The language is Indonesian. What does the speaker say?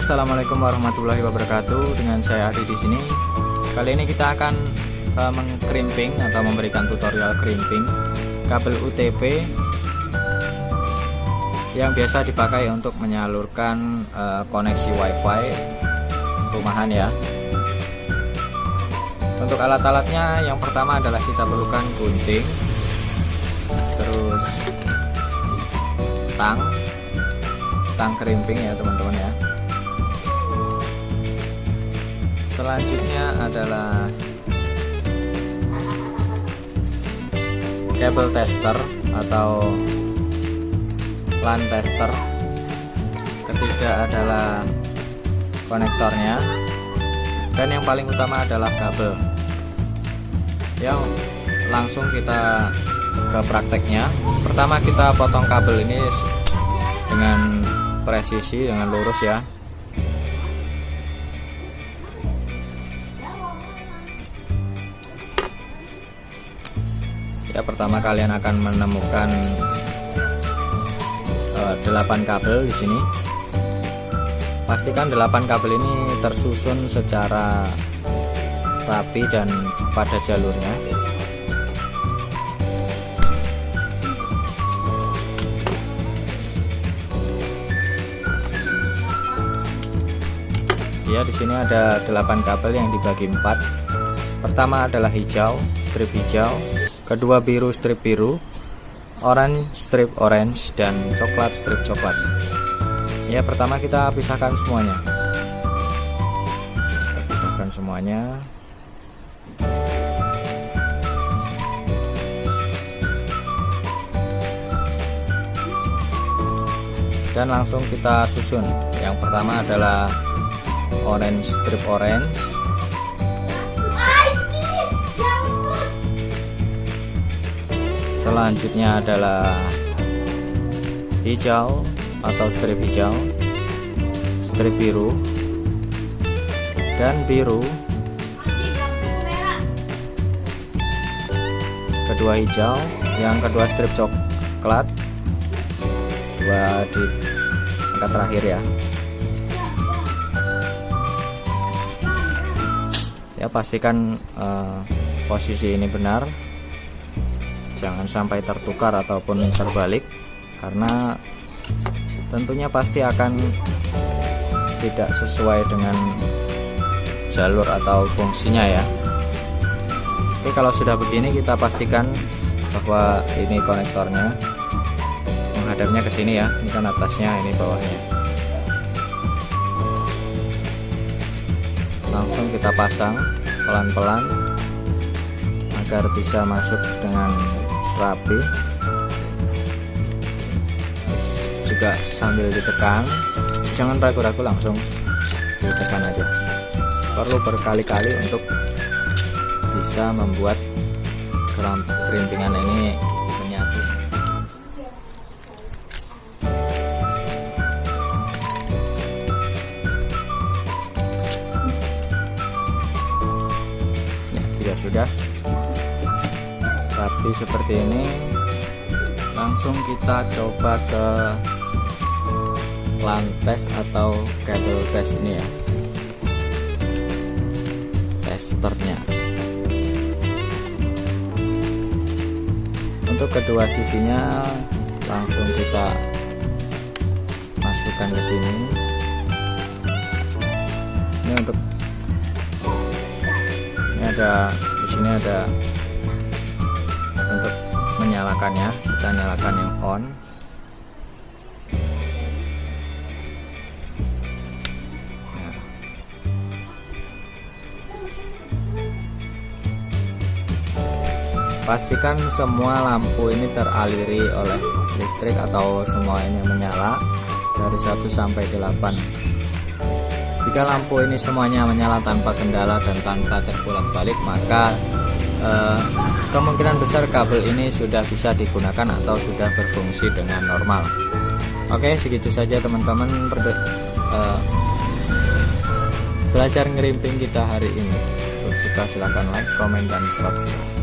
Assalamualaikum warahmatullahi wabarakatuh. Dengan saya Adi di sini. Kali ini kita akan mengkrimping atau memberikan tutorial krimping kabel UTP yang biasa dipakai untuk menyalurkan koneksi WiFi rumahan ya. Untuk alat-alatnya, yang pertama adalah kita perlukan gunting, terus tang krimping ya teman-teman ya. Selanjutnya adalah kabel tester atau LAN tester. Ketiga adalah konektornya, dan yang paling utama adalah kabel. Ya, langsung kita ke prakteknya. Pertama kita potong kabel ini dengan presisi, dengan lurus ya. Ya, pertama kalian akan menemukan 8 kabel di sini. Pastikan 8 kabel ini tersusun secara rapi dan pada jalurnya. Ya, di sini ada 8 kabel yang dibagi 4. Pertama adalah hijau, strip hijau, kedua biru, strip biru, orange, strip orange, dan coklat, strip coklat. Ya, pertama kita pisahkan semuanya. Kita pisahkan semuanya. Dan langsung kita susun. Yang pertama adalah orange, strip orange, selanjutnya adalah hijau atau strip hijau, strip biru, dan biru, kedua hijau, yang kedua strip coklat, dua di angka terakhir ya. Ya, pastikan posisi ini benar, jangan sampai tertukar ataupun terbalik, karena tentunya pasti akan tidak sesuai dengan jalur atau fungsinya ya. Oke, kalau sudah begini kita pastikan bahwa ini konektornya menghadapnya ke sini ya. Ini kan atasnya, ini bawahnya. Langsung kita pasang pelan-pelan agar bisa masuk dengan rapi. Juga sambil ditekan, jangan ragu-ragu, langsung ditekan aja. Perlu berkali-kali untuk bisa membuat kerimpingan ini menyatu. Ya, jika sudah rapi seperti ini, langsung kita coba ke LAN test atau kabel test ini ya, testernya. Untuk kedua sisinya langsung kita masukkan ke sini. Ini untuk di sini ada untuk menyalakannya. Kita nyalakan yang on. Nah. Pastikan semua lampu ini teraliri oleh listrik atau semuanya menyala dari 1 sampai 8. Jika lampu ini semuanya menyala tanpa kendala dan tanpa terbolak-balik, maka kemungkinan besar kabel ini sudah bisa digunakan atau sudah berfungsi dengan normal. Oke, segitu saja teman-teman belajar ngerimping kita hari ini. Kalau suka silahkan like, komen, dan subscribe.